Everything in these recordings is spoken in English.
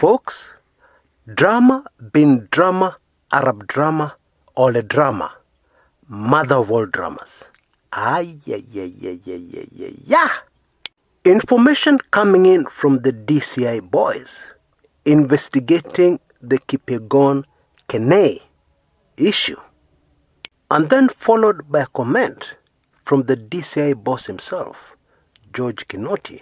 Folks, drama bin drama, Arab drama, all a drama, mother of all dramas. Yeah. Information coming in from the DCI boys investigating the Kipyegon Kenei issue, and then followed by a comment from the DCI boss himself, George Kinoti,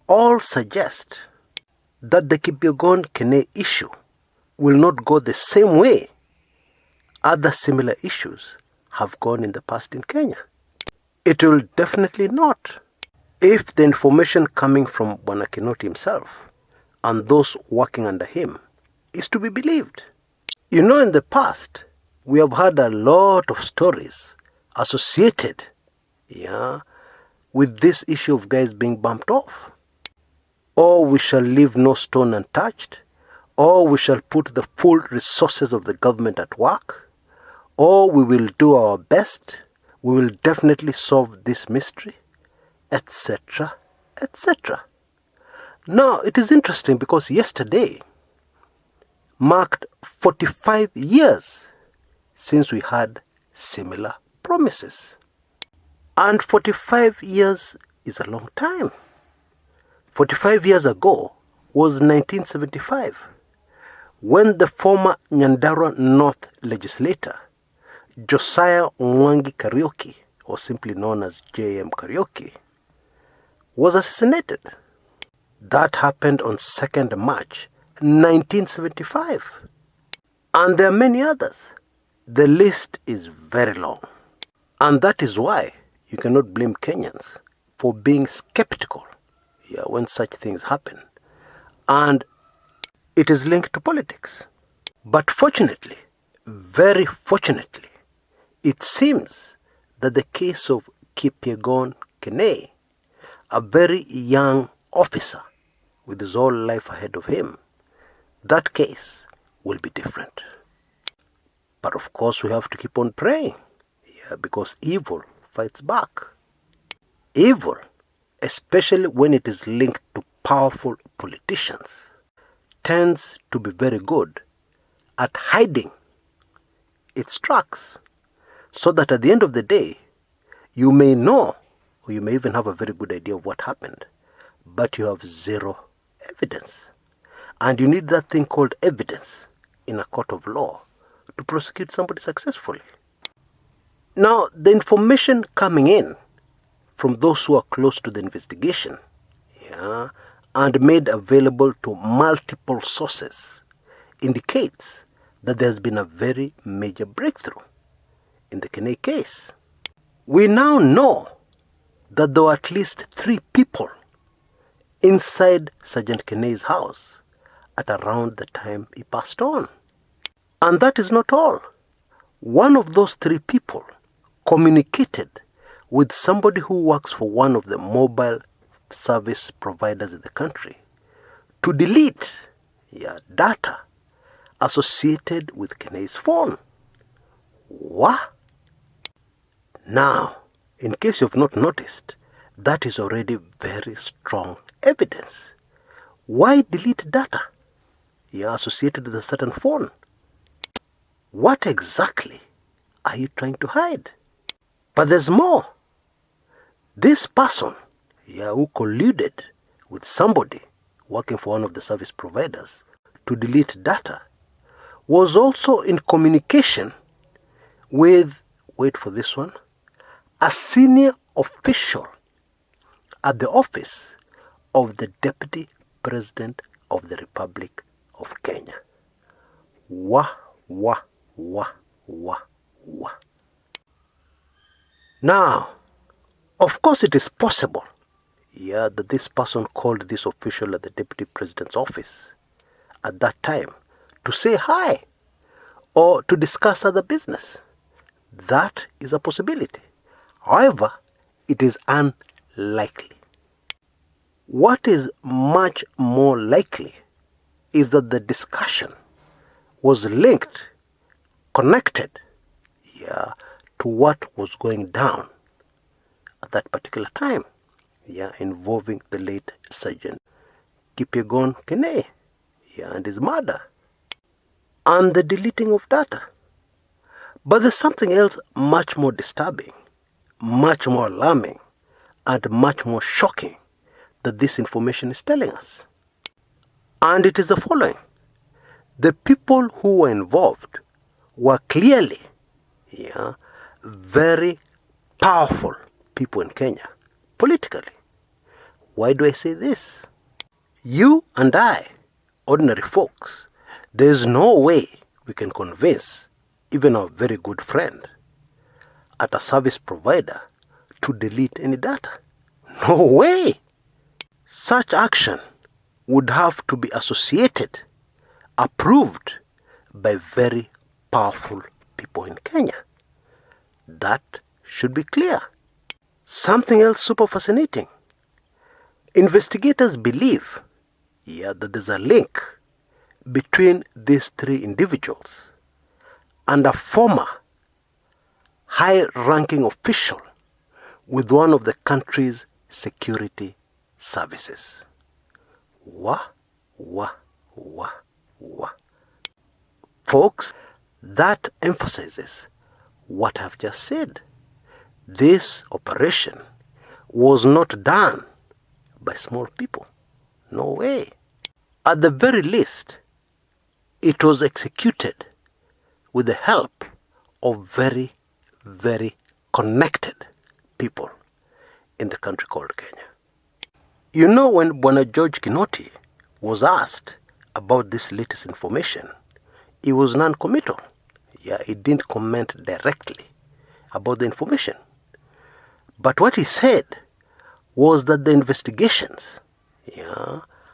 all suggest that the Kipyegon Kenei issue will not go the same way other similar issues have gone in the past in Kenya. It will definitely not, if the information coming from Bwana Kinoti himself and those working under him is to be believed. You know, in the past, we have had a lot of stories associated with this issue of guys being bumped off. Or we shall leave no stone untouched, or we shall put the full resources of the government at work, or we will do our best, we will definitely solve this mystery, etc., etc. Now, it is interesting because yesterday marked 45 years since we had similar promises. And 45 years is a long time. 45 years ago was 1975, when the former Nyandarua North legislator, Josiah Mwangi Kariuki, or simply known as J.M. Kariuki, was assassinated. That happened on 2nd March 1975. And there are many others. The list is very long. And that is why you cannot blame Kenyans for being skeptical when such things happen. And it is linked to politics. But fortunately, very fortunately, it seems that the case of Kipyegon Kenei, a very young officer with his whole life ahead of him, that case will be different. But of course we have to keep on praying, because evil fights back. Evil, especially when it is linked to powerful politicians, tends to be very good at hiding its tracks, so that at the end of the day, you may know, or you may even have a very good idea of what happened, but you have zero evidence. And you need that thing called evidence in a court of law to prosecute somebody successfully. Now, the information coming in from those who are close to the investigation, and made available to multiple sources, indicates that there has been a very major breakthrough in the Kenei case. We now know that there were at least 3 people inside Sergeant Kenei's house at around the time he passed on. And that is not all. One of those 3 people communicated with somebody who works for one of the mobile service providers in the country to delete data associated with Kenei's phone. What? Now, in case you've not noticed, that is already very strong evidence. Why delete data associated with a certain phone? What exactly are you trying to hide? But there's more. This person who colluded with somebody working for one of the service providers to delete data was also in communication with, wait for this one, a senior official at the office of the Deputy President of the Republic of Kenya. Wah. Now, of course it is possible that this person called this official at the Deputy President's office at that time to say hi or to discuss other business. That is a possibility. However, it is unlikely. What is much more likely is that the discussion was linked, connected, to what was going down at that particular time, involving the late Sergeant Kipyegon Kenei. and his murder, and the deleting of data. But there's something else much more disturbing, much more alarming, and much more shocking that this information is telling us. And it is the following. The people who were involved were clearly very powerful people in Kenya, politically. Why do I say this? You and I, ordinary folks, there is no way we can convince even our very good friend at a service provider to delete any data. No way! Such action would have to be associated, approved by very powerful people in Kenya. That should be clear. Something else super fascinating. Investigators believe that there's a link between these three individuals and a former high-ranking official with one of the country's security services. Wah. Folks, that emphasizes what I've just said. This operation was not done by small people. No way. At the very least, it was executed with the help of very, very connected people in the country called Kenya. You know, when George Kinoti was asked about this latest information, he was non-committal. He didn't comment directly about the information. But what he said was that the investigations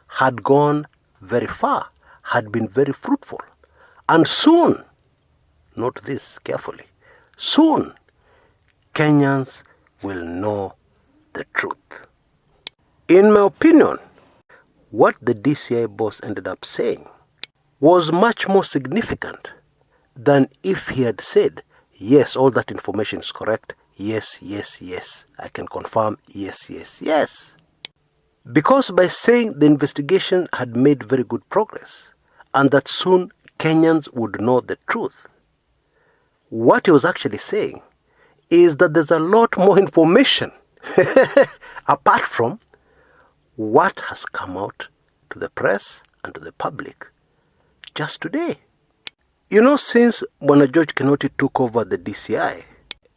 had gone very far, had been very fruitful. And soon, note this carefully, soon Kenyans will know the truth. In my opinion, what the DCI boss ended up saying was much more significant than if he had said, yes, all that information is correct, yes, I can confirm, yes. Because by saying the investigation had made very good progress and that soon Kenyans would know the truth, what he was actually saying is that there's a lot more information apart from what has come out to the press and to the public just today. You know, since George Kinoti took over the DCI,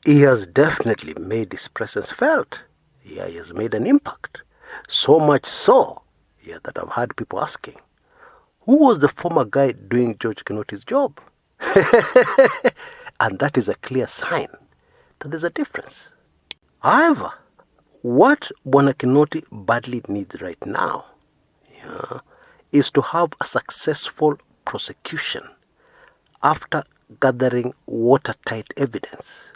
he has definitely made his presence felt. He has made an impact. So much so that I've had people asking, who was the former guy doing George Kinoti's job? And that is a clear sign that there's a difference. However, what Kinoti badly needs right now is to have a successful prosecution after gathering watertight evidence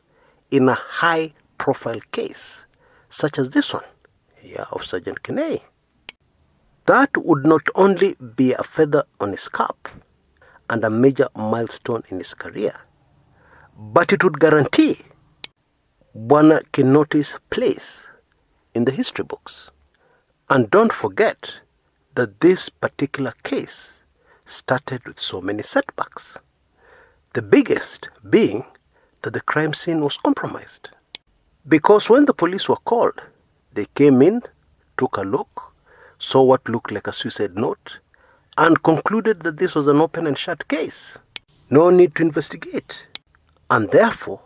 in a high-profile case such as this one of Sergeant Kenei. That would not only be a feather on his cap and a major milestone in his career, but it would guarantee Kinoti's place in the history books. And don't forget that this particular case started with so many setbacks. The biggest being that the crime scene was compromised. Because when the police were called, they came in, took a look, saw what looked like a suicide note, and concluded that this was an open and shut case. No need to investigate. And therefore,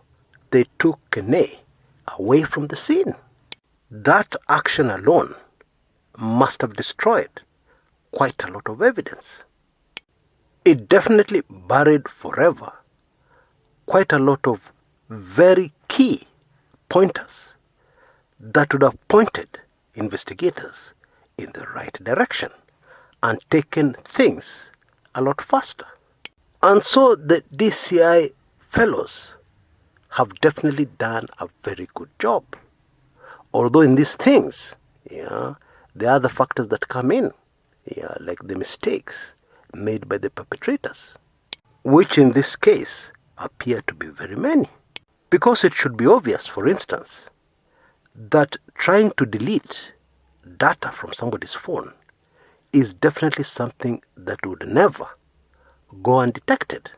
they took Kenei away from the scene. That action alone must have destroyed quite a lot of evidence. It definitely buried forever quite a lot of very key pointers that would have pointed investigators in the right direction and taken things a lot faster. And so the DCI fellows have definitely done a very good job. Although in these things, there are other factors that come in, like the mistakes made by the perpetrators, which in this case appear to be very many. Because it should be obvious, for instance, that trying to delete data from somebody's phone is definitely something that would never go undetected.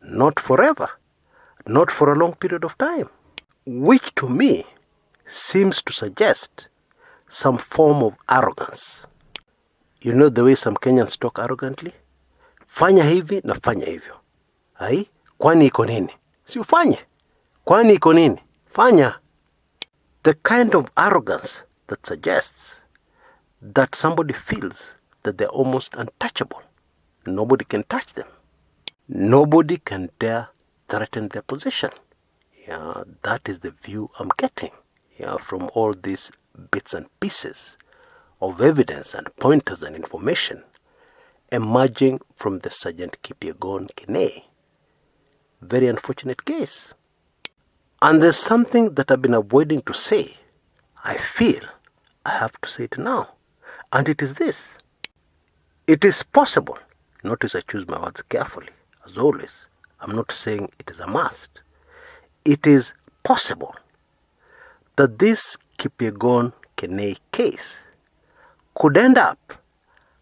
Not forever. Not for a long period of time. Which to me seems to suggest some form of arrogance. You know the way some Kenyans talk arrogantly? Fanya hivi na fanya hivyo. Hai? Kwani iko nini? Si ufanye. Kwani iko nini? Fanya. The kind of arrogance that suggests that somebody feels that they're almost untouchable. Nobody can touch them. Nobody can dare threaten their position. Yeah, that is the view I'm getting, from all these bits and pieces of evidence and pointers and information emerging from the Sergeant Kipyegon Kenei. Very unfortunate case. And there's something that I've been avoiding to say. I feel I have to say it now. And it is this. It is possible. Notice I choose my words carefully, as always. I'm not saying it is a must. It is possible that this Kipyegon Kenei case could end up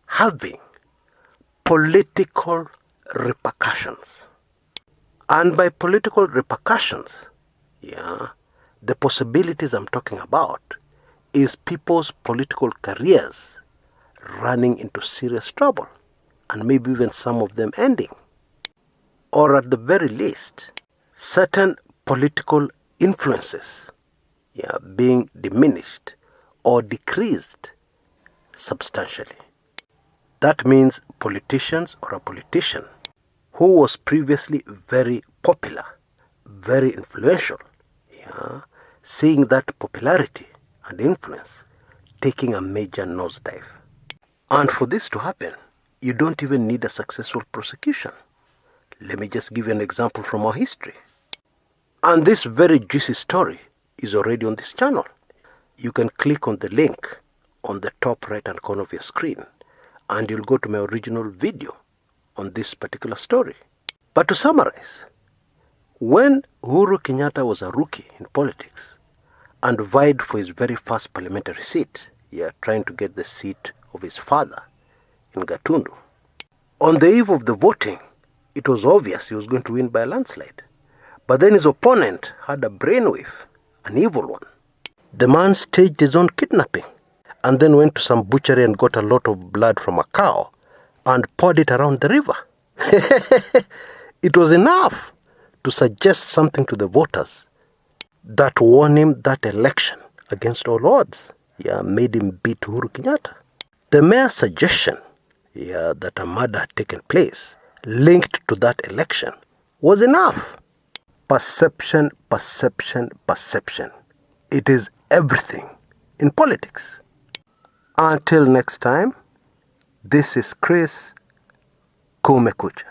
having political repercussions. And by political repercussions, the possibilities I'm talking about is people's political careers running into serious trouble, and maybe even some of them ending. Or at the very least, certain political influences being diminished or decreased substantially. That means politicians or a politician who was previously very popular, very influential, seeing that popularity and influence taking a major nosedive. And for this to happen, you don't even need a successful prosecution. Let me just give you an example from our history. And this very juicy story is already on this channel. You can click on the link on the top right hand corner of your screen and you'll go to my original video on this particular story. But to summarize, when Uhuru Kenyatta was a rookie in politics and vied for his very first parliamentary seat, trying to get the seat of his father in Gatundu, on the eve of the voting, it was obvious he was going to win by a landslide. But then his opponent had a brainwave, an evil one. The man staged his own kidnapping and then went to some butchery and got a lot of blood from a cow and poured it around the river. It was enough to suggest something to the voters that won him that election against all odds. Made him beat Uhuru Kenyatta. The mere suggestion that a murder had taken place linked to that election was enough. Perception, perception, perception. It is everything in politics. Until next time, this is Chris Kumekucha.